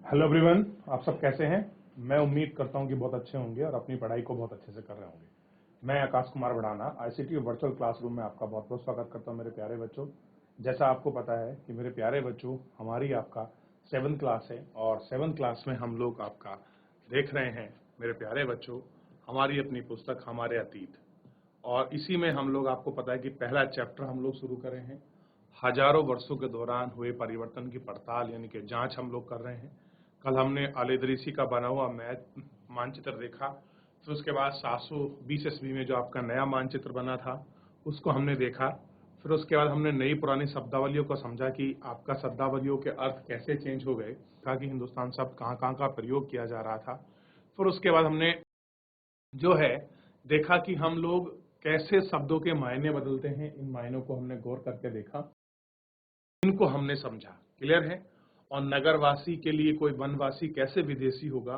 Hello everyone, आप सब कैसे हैं। मैं उम्मीद करता हूं कि बहुत अच्छे होंगे और अपनी पढ़ाई को बहुत अच्छे से कर रहे होंगे। मैं आकाश कुमार बढ़ाना आईसीटी वर्चुअल क्लासरूम में आपका बहुत बहुत स्वागत करता हूं मेरे प्यारे बच्चों। जैसा आपको पता है कि मेरे प्यारे बच्चों, हमारी आपका 7th क्लास है और 7th क्लास में हम लोग आपका देख रहे हैं मेरे प्यारे बच्चों हमारी अपनी पुस्तक हमारे अतीत। और इसी में हम लोग, आपको पता है कि पहला चैप्टर हम लोग शुरू कर रहे हैं। हजारों वर्षों के दौरान हुए परिवर्तन की पड़ताल यानी कि जांच हम लोग कर रहे हैं। कल हमने आलेदरीसी का बना हुआ मानचित्र देखा। फिर उसके बाद 720 ईस्वी में जो आपका नया मानचित्र बना था उसको हमने देखा। फिर उसके बाद हमने नई पुरानी शब्दावलियों को समझा कि आपका शब्दावलियों के अर्थ कैसे चेंज हो गए, कहा कि हिंदुस्तान शब्द कहाँ कहाँ का प्रयोग किया जा रहा था। फिर उसके बाद हमने जो है देखा कि हम लोग कैसे शब्दों के मायने बदलते हैं। इन मायनों को हमने गौर करके देखा, इनको हमने समझा। क्लियर है। और नगरवासी के लिए कोई वनवासी कैसे विदेशी होगा,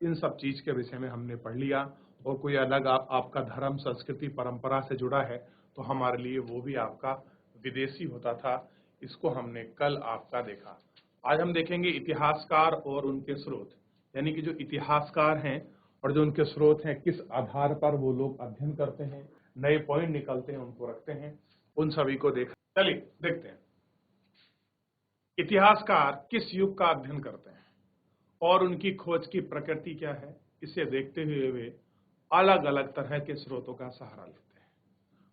इन सब चीज के विषय में हमने पढ़ लिया। और कोई अलग आपका धर्म संस्कृति परंपरा से जुड़ा है तो हमारे लिए वो भी आपका विदेशी होता था। इसको हमने कल आपका देखा। आज हम देखेंगे इतिहासकार और उनके स्रोत, यानी कि जो इतिहासकार हैं और जो उनके स्रोत हैं, किस आधार पर वो लोग अध्ययन करते हैं, नए पॉइंट निकलते हैं, उनको रखते हैं, उन सभी को चलिए देखते हैं। इतिहासकार किस युग का अध्ययन करते हैं और उनकी खोज की प्रकृति क्या है, इसे देखते हुए वे अलग अलग तरह के स्रोतों का सहारा लेते हैं।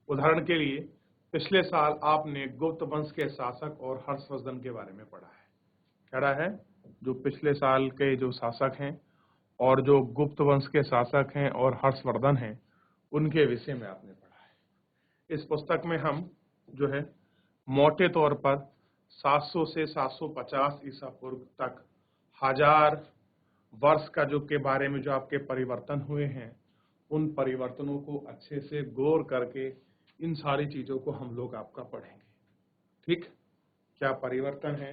उदाहरण के लिए पिछले साल आपने गुप्त वंश के शासक और हर्षवर्धन के बारे में पढ़ा है। कह रहा है जो पिछले साल के जो शासक हैं और जो गुप्त वंश के शासक हैं और हर्षवर्धन हैं, उनके विषय में आपने पढ़ा है। इस पुस्तक में हम जो है मोटे तौर पर 700 से 750 ईसा पूर्व तक 1000 वर्ष का जो के बारे में जो आपके परिवर्तन हुए हैं, उन परिवर्तनों को अच्छे से गौर करके इन सारी चीजों को हम लोग आपका पढ़ेंगे। ठीक, क्या परिवर्तन है,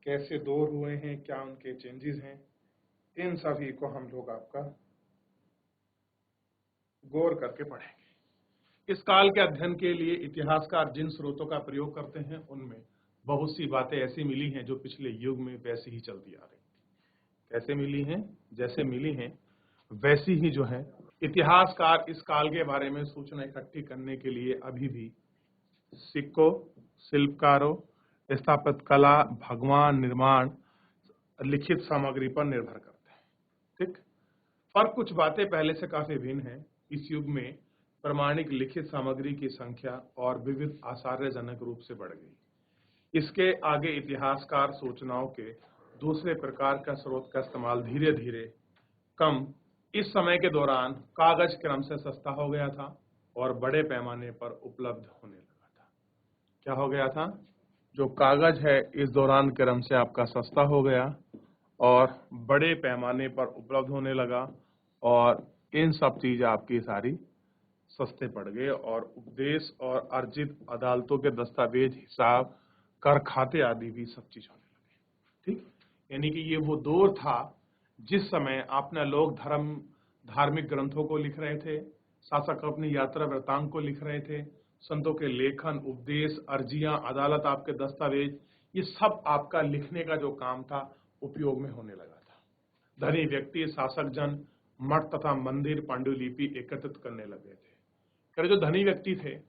कैसे दौर हुए हैं, क्या उनके चेंजेस हैं, इन सभी को हम लोग आपका गौर करके पढ़ेंगे। इस काल के अध्ययन के लिए इतिहासकार जिन स्रोतों का प्रयोग करते हैं उनमें बहुत सी बातें ऐसी मिली हैं जो पिछले युग में वैसी ही चलती आ रही। कैसे मिली हैं? जैसे मिली हैं वैसी ही जो है इतिहासकार इस काल के बारे में सूचना इकट्ठी करने के लिए अभी भी सिक्कों, शिल्पकारों, स्थापत्य कला, भगवान निर्माण, लिखित सामग्री पर निर्भर करते हैं। ठीक, पर कुछ बातें पहले से काफी भिन्न हैं। इस युग में प्रमाणिक लिखित सामग्री की संख्या और विविध आश्चर्यजनक रूप से बढ़ गई। इसके आगे इतिहासकार सूचनाओं के दूसरे प्रकार का स्रोत का इस्तेमाल धीरे धीरे कम। इस समय के दौरान कागज क्रम से सस्ता हो गया था और बड़े पैमाने पर उपलब्ध होने लगा था। क्या हो गया था? जो कागज है इस दौरान क्रम से आपका सस्ता हो गया और बड़े पैमाने पर उपलब्ध होने लगा, और इन सब चीज आपकी सारी सस्ते पड़ गए और उपदेश और अर्जित अदालतों के दस्तावेज, हिसाब, कर खाते आदि भी सब चीज होने लगे। ठीक, यानी कि ये वो दौर था जिस समय अपने लोग धार्मिक ग्रंथों को लिख रहे थे, शासक अपनी यात्रा वृत्तांत को लिख रहे थे, संतों के लेखन, उपदेश, अर्जियां, अदालत, आपके दस्तावेज, ये सब आपका लिखने का जो काम था उपयोग में होने लगा था। धनी व्यक्ति, शासक जन मठ तथा मंदिर पांडुलिपि एकत्रित करने लगे थे। करे जो धनी व्यक्ति थे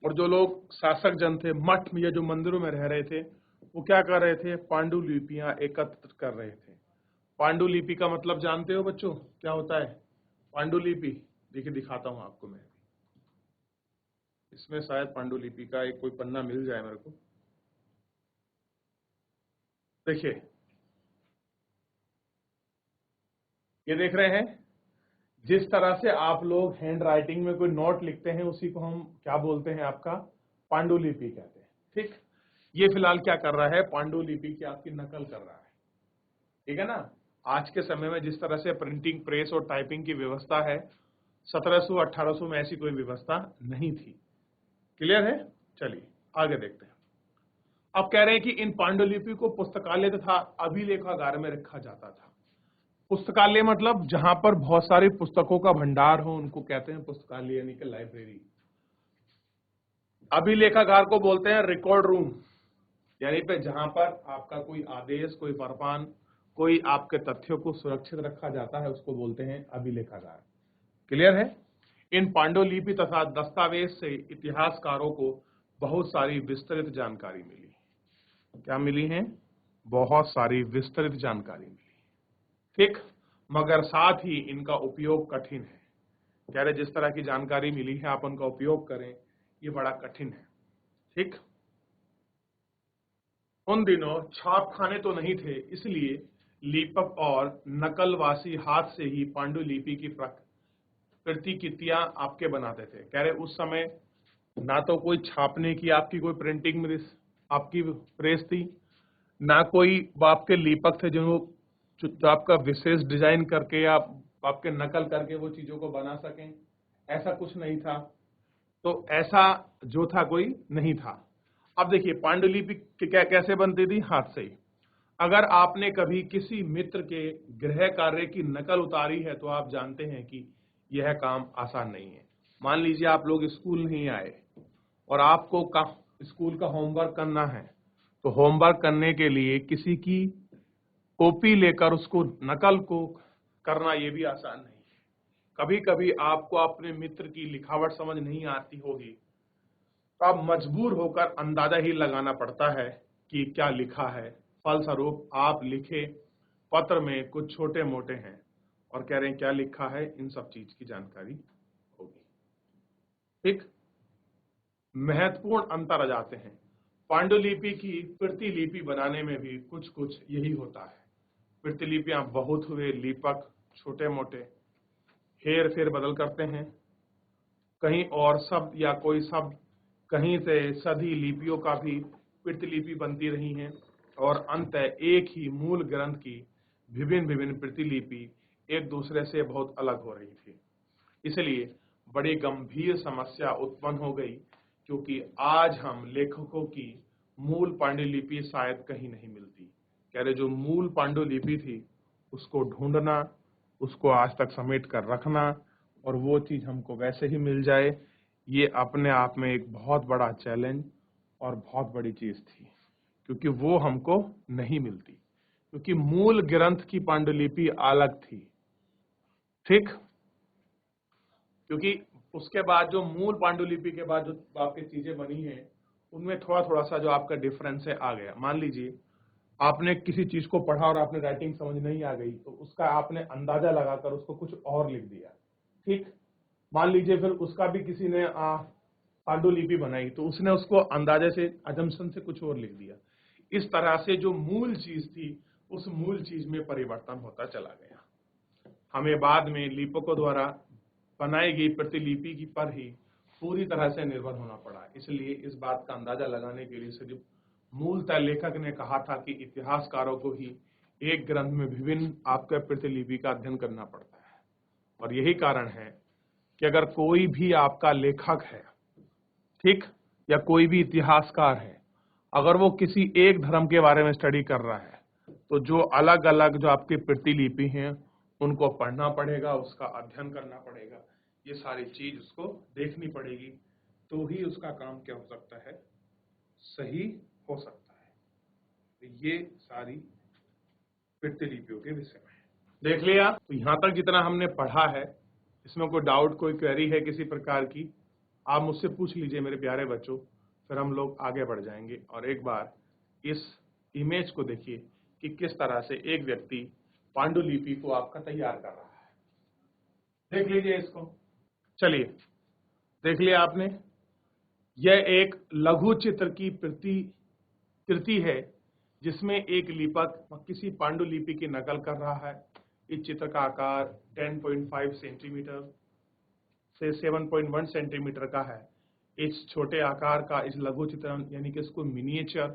और जो लोग शासक जन थे, मठ में या जो मंदिरों में रह रहे थे, वो क्या कर रहे थे? पांडुलिपियां एकत्र कर रहे थे। पांडुलिपि का मतलब जानते हो बच्चों क्या होता है? पांडुलिपि देखिए दिखाता हूं आपको मैं। इसमें शायद पांडुलिपि का एक कोई पन्ना मिल जाए मेरे को। देखिए, ये देख रहे हैं, जिस तरह से आप लोग हैंड राइटिंग में कोई नोट लिखते हैं उसी को हम क्या बोलते हैं? आपका पांडुलिपि कहते हैं। ठीक, ये फिलहाल क्या कर रहा है? पांडुलिपि की आपकी नकल कर रहा है। ठीक है ना। आज के समय में जिस तरह से प्रिंटिंग प्रेस और टाइपिंग की व्यवस्था है, 1700-1800 में ऐसी कोई व्यवस्था नहीं थी। क्लियर है। चलिए आगे देखते हैं। अब कह रहे हैं कि इन पांडुलिपि को पुस्तकालय तथा अभिलेखागार में रखा जाता था। पुस्तकालय मतलब जहां पर बहुत सारी पुस्तकों का भंडार हो, उनको कहते हैं पुस्तकालय यानी कि लाइब्रेरी। अभिलेखागार को बोलते हैं रिकॉर्ड रूम, यानी पे जहां पर आपका कोई आदेश, कोई फरमान, कोई आपके तथ्यों को सुरक्षित रखा जाता है उसको बोलते हैं अभिलेखागार। क्लियर है? इन पांडुलिपि तथा दस्तावेज से इतिहासकारों को बहुत सारी विस्तृत जानकारी मिली। क्या मिली है? बहुत सारी विस्तृत जानकारी मिली। ठीक, मगर साथ ही इनका उपयोग कठिन है। कह रहे जिस तरह की जानकारी मिली है आप उनका उपयोग करें, ये बड़ा कठिन है। ठीक, उन दिनों छापखाने तो नहीं थे, इसलिए लीपक और नकलवासी हाथ से ही पांडुलिपि की प्रतिकृतियां आपके बनाते थे। कह रहे उस समय ना तो कोई छापने की आपकी कोई प्रिंटिंग में आपकी प्रेस थी, ना कोई आपके लीपक थे जो आपका विशेष डिजाइन करके या आपके नकल करके वो चीजों को बना सकें, ऐसा कुछ नहीं था। तो ऐसा जो था कोई नहीं था। अब देखिए पांडुलिपि कैसे बनती थी? हाथ से ही। अगर आपने कभी किसी मित्र के गृह कार्य की नकल उतारी है तो आप जानते हैं कि यह काम आसान नहीं है। मान लीजिए आप लोग स्कूल नहीं आए और आपको स्कूल का होमवर्क करना है, तो होमवर्क करने के लिए किसी की कॉपी लेकर उसको नकल को करना ये भी आसान नहीं है। कभी कभी आपको अपने मित्र की लिखावट समझ नहीं आती होगी तो आप मजबूर होकर अंदाजा ही लगाना पड़ता है कि क्या लिखा है। फलस्वरूप आप लिखे पत्र में कुछ छोटे मोटे हैं और कह रहे हैं क्या लिखा है, इन सब चीज की जानकारी होगी। ठीक, महत्वपूर्ण अंतर आ जाते हैं। पांडुलिपि की प्रतिलिपि बनाने में भी कुछ कुछ यही होता है। प्रतिलिपियां बहुत हुए, लीपक छोटे मोटे, हेर फेर बदल करते हैं, कहीं और शब्द या कोई शब्द कहीं से सदी लिपियों का भी प्रतिलिपि बनती रही हैं और अंततः एक ही मूल ग्रंथ की विभिन्न विभिन्न प्रतिलिपि एक दूसरे से बहुत अलग हो रही थी। इसलिए बड़ी गंभीर समस्या उत्पन्न हो गई, क्योंकि आज हम लेखकों की मूल पांडुलिपि शायद कहीं नहीं मिलती। कह रहे जो मूल पांडुलिपि थी उसको ढूंढना, उसको आज तक समेट कर रखना और वो चीज हमको वैसे ही मिल जाए, ये अपने आप में एक बहुत बड़ा चैलेंज और बहुत बड़ी चीज थी, क्योंकि वो हमको नहीं मिलती, क्योंकि मूल ग्रंथ की पांडुलिपि अलग थी। ठीक, क्योंकि उसके बाद जो मूल पांडुलिपि के बाद जो आपकी चीजें बनी हैं उनमें थोड़ा थोड़ा सा जो आपका डिफरेंस है आ गया। मान लीजिए आपने किसी चीज को पढ़ा और आपने राइटिंग समझ नहीं आ गई तो उसका आपने अंदाजा लगाकर उसको कुछ और लिख दिया। ठीक, मान लीजिए फिर उसका भी किसी ने पांडुलिपि बनाई तो उसने उसको अंदाजे से अजम्पशन से कुछ और लिख दिया। इस तरह से जो मूल चीज थी उस मूल चीज में परिवर्तन होता चला गया। हमें बाद में लिपकों द्वारा बनाई गई प्रतिलिपि की पर ही पूरी तरह से निर्भर होना पड़ा। इसलिए इस बात का अंदाजा लगाने के लिए सिर्फ मूलतः लेखक ने कहा था कि इतिहासकारों को ही एक ग्रंथ में विभिन्न आपके प्रतिलिपि का अध्ययन करना पड़ता है। और यही कारण है कि अगर कोई भी आपका लेखक है, ठीक, या कोई भी इतिहासकार है, अगर वो किसी एक धर्म के बारे में स्टडी कर रहा है तो जो अलग अलग जो आपकी प्रतिलिपि हैं उनको पढ़ना पड़ेगा, उसका अध्ययन करना पड़ेगा, ये सारी चीज उसको देखनी पड़ेगी, तो ही उसका काम क्या हो सकता है, सही हो सकता है। तो ये सारी प्रतिलिपियों के विषय में देख लिया। तो यहां तक जितना हमने पढ़ा है, इसमें कोई डाउट, कोई क्वेरी है किसी प्रकार की, आप मुझसे पूछ लीजिए मेरे प्यारे बच्चों, फिर हम लोग आगे बढ़ जाएंगे। और एक बार इस इमेज को देखिए कि किस तरह से एक व्यक्ति पांडुलिपि को आपका तैयार कर रहा है। देख लीजिए इसको। चलिए, देख लिया आपने, यह एक लघु चित्र की कृति है जिसमें एक लिपक किसी पांडुलिपि की नकल कर रहा है। इस चित्र का आकार 10.5 सेंटीमीटर से 7.1 सेंटीमीटर का है। इस छोटे आकार का इस लघु चित्रण यानी कि इसको मिनिएचर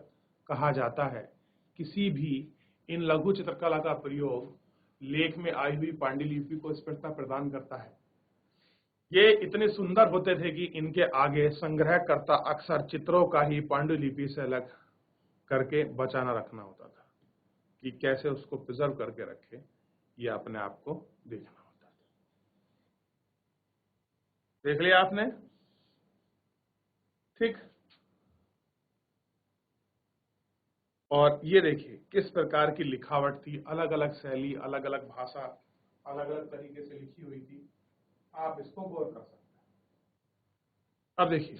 कहा जाता है। किसी भी इन लघु चित्रकला का प्रयोग लेख में आई हुई पांडुलिपि को स्पष्टता प्रदान करता है। ये इतने सुंदर होते थे कि इनके आगे संग्रहकर्ता अक्सर चित्रों का ही पांडुलिपि से अलग करके बचाना रखना होता था कि कैसे उसको प्रिजर्व करके रखे, ये अपने आप को देखना होता था। देख लिया आपने? ठीक, और ये देखिए किस प्रकार की लिखावट थी, अलग अलग शैली, अलग अलग भाषा, अलग अलग तरीके से लिखी हुई थी। आप इसको गौर कर सकते हैं। अब देखिए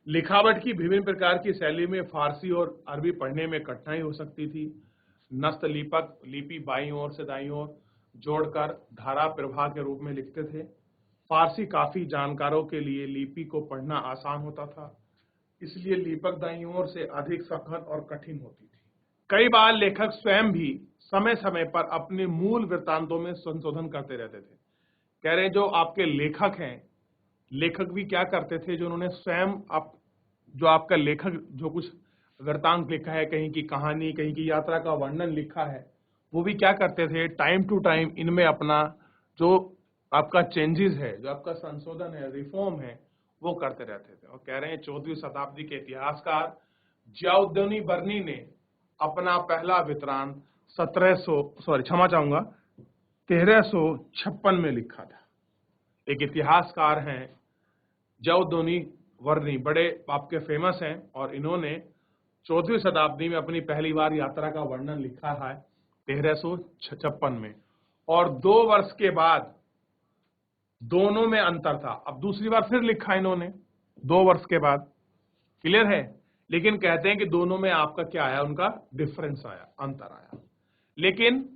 लिखावट की विभिन्न प्रकार की शैली में फारसी और अरबी पढ़ने में कठिनाई हो सकती थी। नस्त लिपक लिपि बाईं ओर से दाईं ओर जोड़कर धारा प्रवाह के रूप में लिखते थे। फारसी काफी जानकारों के लिए लिपि को पढ़ना आसान होता था, इसलिए लिपक दाईं ओर से अधिक सखत और कठिन होती थी। कई बार लेखक स्वयं भी समय समय पर अपने मूल वृत्तांतों में संशोधन करते रहते थे। कह रहे हैं जो आपके लेखक हैं, लेखक भी क्या करते थे, जो उन्होंने स्वयं जो आपका लेखक जो कुछ वृत्तांत लिखा है, कहीं की कहानी, कहीं की यात्रा का वर्णन लिखा है, वो भी क्या करते थे, टाइम टू टाइम इनमें अपना जो आपका चेंजेस है, जो आपका संशोधन है, रिफॉर्म है, वो करते रहते थे। और कह रहे हैं 14वीं शताब्दी के इतिहासकार जियाउद्दौनी बर्नी ने अपना पहला वृत्तांत 1356 में लिखा था। एक इतिहासकार हैं जियाउद्दौनी वर्नी, बड़े आपके फेमस हैं, और इन्होंने 14वीं शताब्दी में अपनी पहली बार यात्रा का वर्णन लिखा है 1356 में। और 2 वर्ष के बाद दोनों में अंतर था। अब दूसरी बार फिर लिखा इन्होंने 2 वर्ष के बाद, क्लियर है, लेकिन कहते हैं कि दोनों में आपका क्या आया, उनका डिफरेंस आया, अंतर आया। लेकिन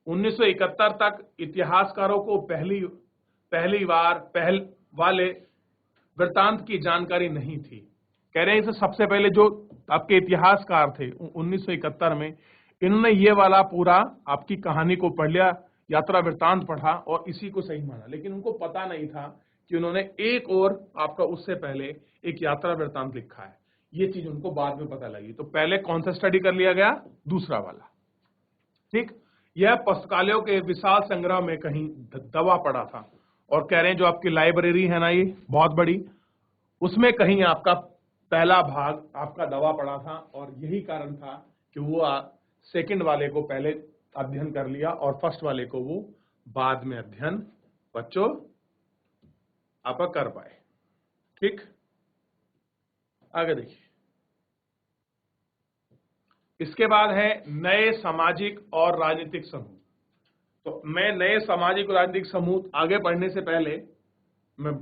1971 तक इतिहासकारों को पहली बार वाले वृत्तांत की जानकारी नहीं थी। कह रहे हैं इसे सबसे पहले जो आपके इतिहासकार थे 1971 में, इन्होंने ये वाला पूरा आपकी कहानी को पढ़ लिया, यात्रा वृत्तांत पढ़ा और इसी को सही माना। लेकिन उनको पता नहीं था कि उन्होंने एक और आपका उससे पहले एक यात्रा वृत्तांत लिखा है। ये चीज उनको बाद में पता लगी। तो पहले कौन सा स्टडी कर लिया गया, दूसरा वाला। ठीक, यह पुस्तकालयों के विशाल संग्रह में कहीं दबा पड़ा था। और कह रहे हैं जो आपकी लाइब्रेरी है ना, ये बहुत बड़ी, उसमें कहीं आपका पहला भाग आपका दबा पड़ा था। और यही कारण था कि वो सेकंड वाले को पहले अध्ययन कर लिया और फर्स्ट वाले को वो बाद में अध्ययन बच्चों आप कर पाए। ठीक, आगे देखिए। इसके बाद है नए सामाजिक और राजनीतिक समूह। तो मैं नए सामाजिक और राजनीतिक समूह आगे बढ़ने से पहले मैं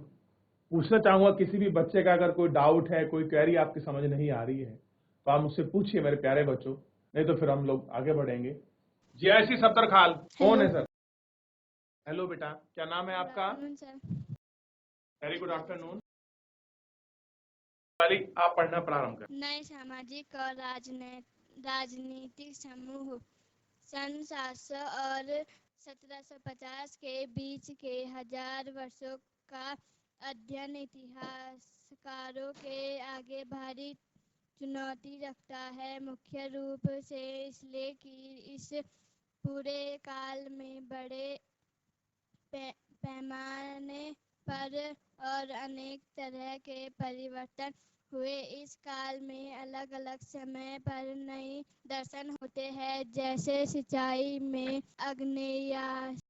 पूछना चाहूंगा, किसी भी बच्चे का अगर कोई डाउट है, कोई क्वेरी आपकी समझ नहीं आ रही है, तो आप मुझसे पूछिए मेरे प्यारे बच्चों, नहीं तो फिर हम लोग आगे बढ़ेंगे। जयसी सत्तरखाल कौन है सर? हेलो बेटा, क्या नाम है आपका? Very good afternoon. आप पढ़ना प्रारंभ करें। नए सामाजिक और राजनीतिक समूह सन 700 और 1750 के बीच के 1000 वर्षों का अध्ययन इतिहासकारों के आगे भारी चुनौती रखता है, मुख्य रूप से इसलिए कि इस पूरे काल में बड़े पैमाने पर और अनेक तरह के परिवर्तन हुए। इस काल में अलग अलग समय पर नए दर्शन होते हैं, जैसे सिंचाई में आग्नेयास्त्र,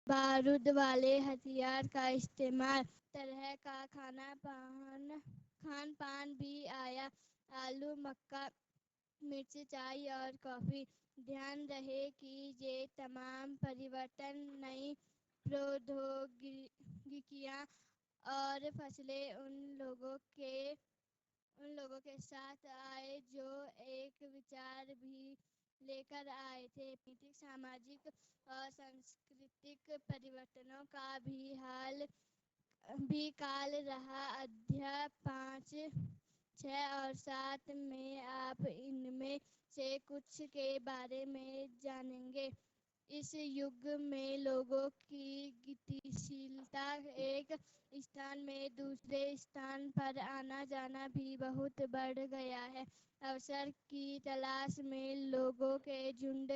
बारूद वाले हथियार का इस्तेमाल, तरह का खान पान भी आया, आलू, मक्का, मिर्च, चाय और कॉफी। ध्यान रहे कि ये तमाम परिवर्तन नई प्रौद्योगिकियां और फसलें उन लोगों के साथ आए जो एक विचार भी लेकर आए थे। सामाजिक और सांस्कृतिक परिवर्तनों का भी काल रहा। अध्याय 5, 6 और 7 में आप इनमें से कुछ के बारे में जानेंगे। इस युग में लोगों की गतिशीलता, एक स्थान में दूसरे स्थान पर आना जाना भी बहुत बढ़ गया है। अवसर की तलाश में लोगों के झुंड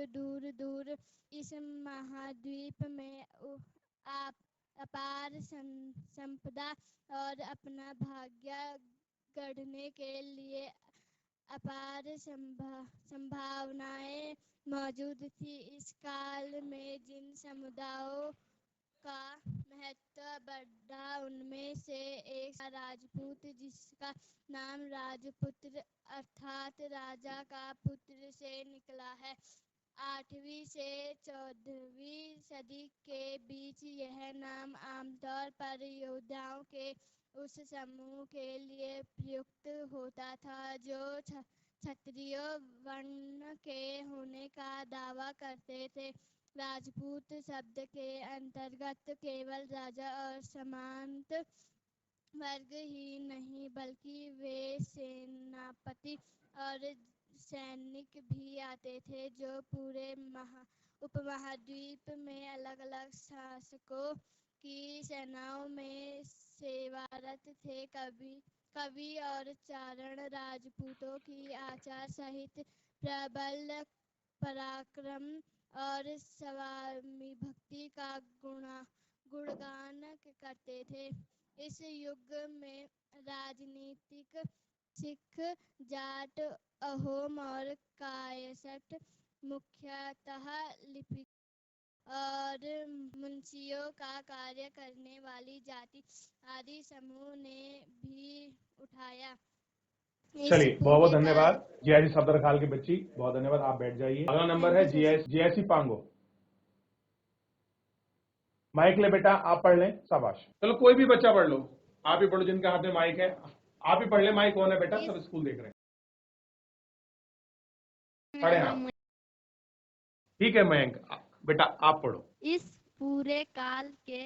दूर दूर इस महाद्वीप में अपार संपदा और अपना भाग्य गढ़ने के लिए अपार संभावनाएं मौजूद थी। इस काल में जिन समुदायों का महत्व बढ़ा। उनमें से एक राजपूत जिसका नाम राजपुत्र अर्थात राजा का पुत्र से निकला है। 8वीं से 14वीं सदी के बीच यह नाम आमतौर पर योद्धाओं के उस समूह के लिए प्रयुक्त होता था जो क्षत्रिय वर्ण के होने का दावा करते थे। राजपूत शब्द के अंतर्गत केवल राजा और सामंत वर्ग ही नहीं बल्कि वे सेनापति और सैनिक भी आते थे जो पूरे उपमहाद्वीप में अलग अलग शासकों की सेनाओं में सेवारत थे। कवि और चारण राजपूतों की आचार सहित प्रबल पराक्रम और स्वामी भक्ति का गुणगान करते थे। इस युग में राजनीतिक सिख, जाट, अहोम और कायस्थ मुख्यतः लिपिक और मुंशियों का कार्य करने वाली जाति आदि समूह ने भी उठाया। चलिए, बहुत बहुत धन्यवाद जीआईसी सदरखाल की बच्ची, बहुत धन्यवाद। आप बैठ जाइए। अगला नंबर है जीआईसी पांगो। माइक ले बेटा, आप पढ़ लें। शाबाश। चलो कोई भी बच्चा पढ़ लो, आप ही पढ़ो जिनके हाथ में माइक है, आप ही पढ़ ले। माइक कौन है बेटा? सब स्कूल देख रहे हैं। पढ़े आप। ठीक है मयंक, बेटा आप पढ़ो। इस पूरे काल के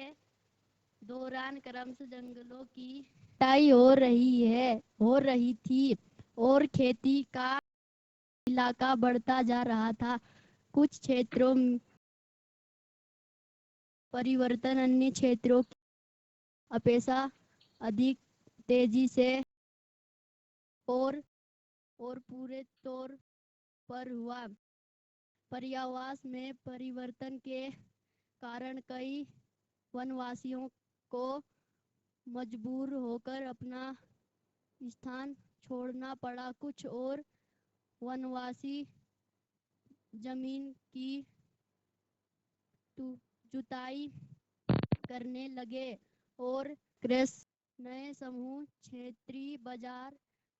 दौरान क्रमशः जंगलों की कटाई हो रही थी और खेती का इलाका बढ़ता जा रहा था। कुछ क्षेत्रों में परिवर्तन अन्य क्षेत्रों की अपेक्षा अधिक तेजी से और पूरे तौर पर हुआ। पर्यावरण में परिवर्तन के कारण कई वनवासियों को मजबूर होकर अपना स्थान छोड़ना पड़ा। कुछ और वनवासी जमीन की जुताई करने लगे और कृषि नए समूह क्षेत्रीय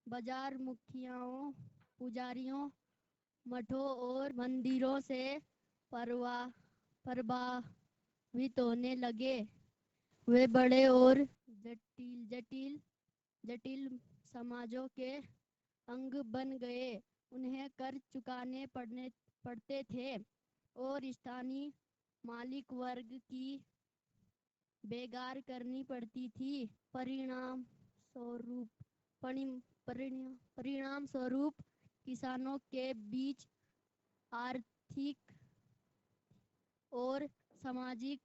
बाजार मुखियाओं, पुजारियों, मठों और मंदिरों से प्रभावित होने लगे। वे बड़े और जटिल समाजों के अंग बन गए। उन्हें कर चुकाने पड़ते थे और स्थानीय मालिक वर्ग की बेगार करनी पड़ती थी। परिणाम स्वरूप किसानों के बीच आर्थिक और सामाजिक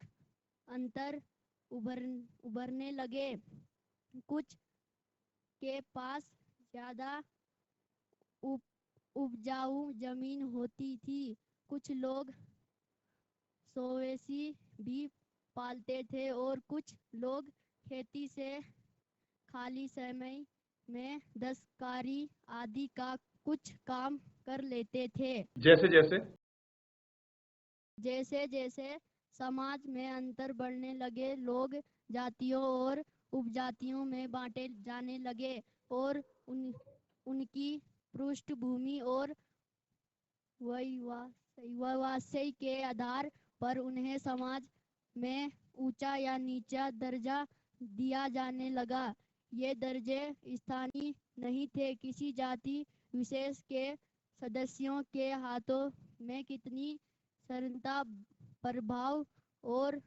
अंतर उभरने लगे। कुछ के पास ज्यादा उपजाऊ जमीन होती थी। कुछ लोग मवेशी भी पालते थे और कुछ लोग खेती से खाली समय में दस्तकारी आदि का कुछ काम कर लेते थे। जैसे जैसे समाज में अंतर बढ़ने लगे, लोग जातियों और उपजातियों में बांटे जाने लगे और उनकी पृष्ठभूमि और व्यवसाय के आधार पर उन्हें समाज में ऊंचा या नीचा दर्जा दिया जाने लगा। ये दर्जे स्थानीय नहीं थे। किसी जाति विशेष के सदस्यों के हाथों में कितनी सरलता, प्रभाव और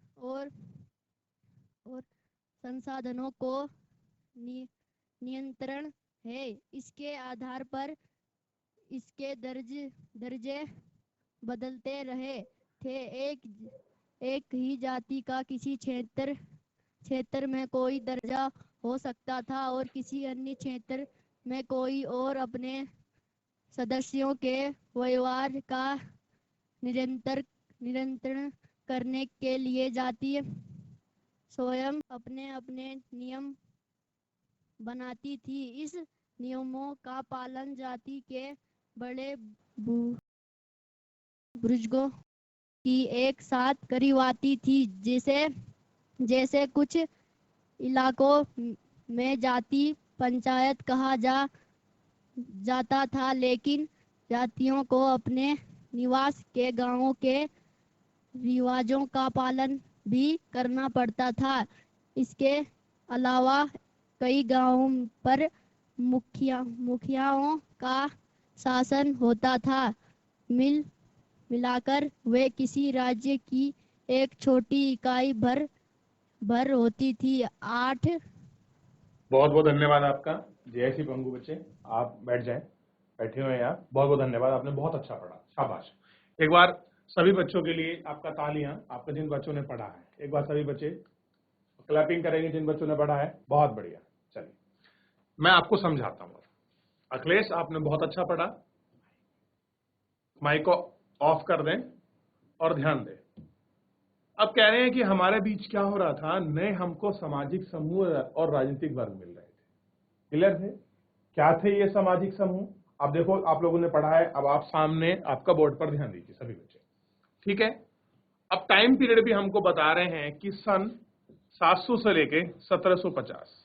संसाधनों को नियंत्रण है, इसके आधार पर इसके दर्जे बदलते रहे थे। एक ही जाति का किसी क्षेत्र में कोई दर्जा हो सकता था और किसी अन्य क्षेत्र में कोई और। अपने सदस्यों के व्यवहार का नियंत्रण करने के लिए जाति स्वयं अपने नियम बनाती थी। इस नियमों का पालन जाति के बड़े बुजुर्गों की एक साथ करवाती थी, जिसे जैसे कुछ इलाकों में जाति पंचायत कहा जाता था, लेकिन जातियों को अपने निवास के गांवों के रिवाजों का पालन भी करना पड़ता था। इसके अलावा कई गांवों पर मुखियाओं का शासन होता था। मिलाकर वे किसी राज्य की एक छोटी इकाई भर होती थी। 8 बहुत बहुत धन्यवाद आपका। जय श्री पंगु बच्चे, आप बैठ जाएं, बैठे हुए हैं आप। बहुत बहुत धन्यवाद, आपने बहुत अच्छा पढ़ा, शाबाश। एक बार सभी बच्चों के लिए आपका तालियां, आपके जिन बच्चों ने पढ़ा है। एक बार सभी बच्चे क्लैपिंग करेंगे जिन बच्चों ने पढ़ा है। बहुत बढ़िया। चलिए मैं आपको समझाता हूँ। अखिलेश, आपने बहुत अच्छा पढ़ा। माइक को ऑफ कर दें और ध्यान दें। अब कह रहे हैं कि हमारे बीच क्या हो रहा था, नए हमको सामाजिक समूह और राजनीतिक वर्ग मिल रहे थे। क्लियर थे? क्या थे ये सामाजिक समूह? अब देखो, आप लोगों ने पढ़ा है, अब आप सामने आपका बोर्ड पर ध्यान दीजिए सभी बच्चे, ठीक है। अब टाइम पीरियड भी हमको बता रहे हैं कि सन 700 से लेके 1750,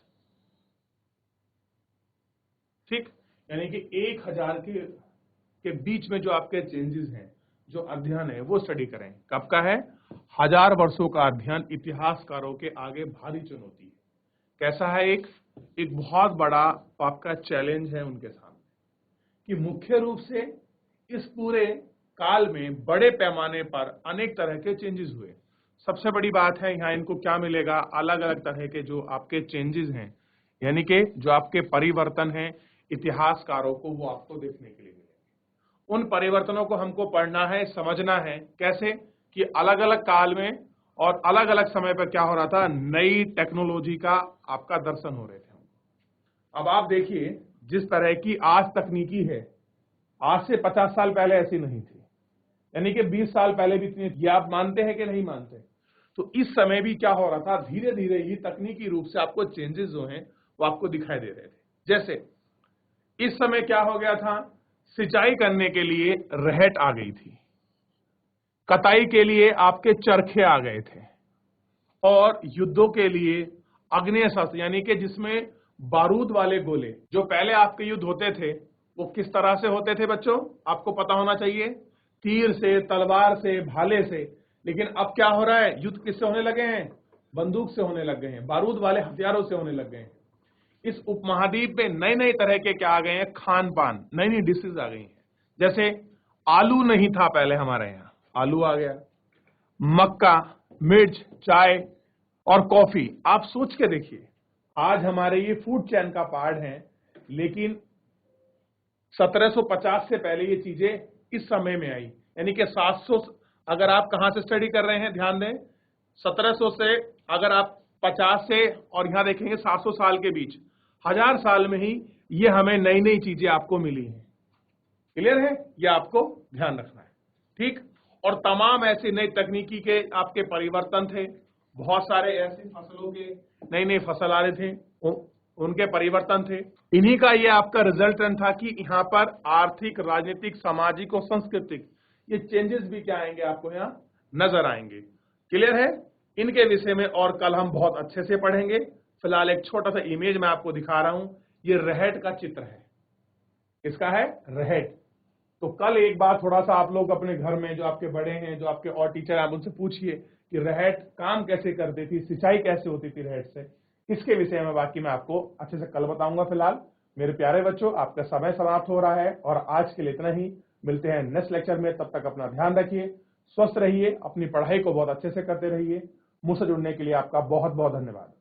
ठीक, यानी कि 1000 के बीच में जो आपके चेंजेस हैं, जो अध्ययन है, वो स्टडी करें। कब का है? 1000 वर्षों का अध्ययन इतिहासकारों के आगे भारी चुनौती है। कैसा है? एक बहुत बड़ा आपका चैलेंज है उनके सामने, कि मुख्य रूप से इस पूरे काल में बड़े पैमाने पर अनेक तरह के चेंजेस हुए। सबसे बड़ी बात है यहाँ इनको क्या मिलेगा? अलग अलग तरह के जो आपके चेंजेस हैं, यानी कि जो आपके परिवर्तन हैं इतिहासकारों को, वो आपको देखने के लिए मिलेंगे। उन परिवर्तनों को हमको पढ़ना है, समझना है। कैसे? कि अलग अलग काल में और अलग अलग समय पर क्या हो रहा था, नई टेक्नोलॉजी का आपका दर्शन हो रहे थे। अब आप देखिए, जिस तरह की आज तकनीकी है, आज से 50 साल पहले ऐसी नहीं थी, यानी कि 20 साल पहले भी इतनी। ये आप मानते हैं कि नहीं मानते? तो इस समय भी क्या हो रहा था, धीरे धीरे ही तकनीकी रूप से आपको चेंजेस जो हैं वो आपको दिखाई दे रहे थे। जैसे इस समय क्या हो गया था, सिंचाई करने के लिए रहट आ गई थी, कटाई के लिए आपके चरखे आ गए थे, और युद्धों के लिए अग्नेय शस्त्र, यानी कि जिसमें बारूद वाले गोले, जो पहले आपके युद्ध होते थे वो किस तरह से होते थे बच्चों, आपको पता होना चाहिए, तीर से, तलवार से, भाले से। लेकिन अब क्या हो रहा है, युद्ध किससे होने लगे हैं? बंदूक से होने लग गए हैं, बारूद वाले हथियारों से होने लग गए हैं। इस उपमहाद्वीप में नए नए तरह के क्या आ गए हैं, खान पान, नई नई डिशेज आ गई हैं। जैसे आलू नहीं था पहले हमारे यहाँ, आलू आ गया, मक्का, मिर्च, चाय और कॉफी। आप सोच के देखिए, आज हमारे ये फूड चेन का पार्ट है, लेकिन 1750 से पहले ये चीजें इस समय में आई। यानी कि 700, अगर आप कहां से स्टडी कर रहे हैं ध्यान दें, 1700 से अगर आप 50 से और यहां देखेंगे 700 साल के बीच, 1000 साल में ही ये हमें नई नई चीजें आपको मिली हैं। क्लियर है? ये आपको ध्यान रखना है, ठीक। और तमाम ऐसे नई तकनीकी के आपके परिवर्तन थे। बहुत सारे ऐसे फसलों के नई नई फसल आ रहे थे, उनके परिवर्तन थे। इन्हीं का ये आपका रिजल्टेंट था कि यहाँ पर आर्थिक, राजनीतिक, सामाजिक और सांस्कृतिक ये चेंजेस भी क्या आएंगे, आपको यहाँ नजर आएंगे। क्लियर है? इनके विषय में और कल हम बहुत अच्छे से पढ़ेंगे। फिलहाल एक छोटा सा इमेज मैं आपको दिखा रहा हूं, ये रहट का चित्र है। इसका है रहट। तो कल एक बार थोड़ा सा आप लोग अपने घर में, जो आपके बड़े हैं, जो आपके और टीचर, आप उनसे पूछिए कि रहट काम कैसे करती थी, सिंचाई कैसे होती थी रहट से। इसके विषय में बाकी मैं आपको अच्छे से कल बताऊंगा। फिलहाल मेरे प्यारे बच्चों, आपका समय समाप्त हो रहा है और आज के लिए इतना ही। मिलते हैं नेक्स्ट लेक्चर में, तब तक अपना ध्यान रखिए, स्वस्थ रहिए, अपनी पढ़ाई को बहुत अच्छे से करते रहिए। मुझसे जुड़ने के लिए आपका बहुत बहुत धन्यवाद।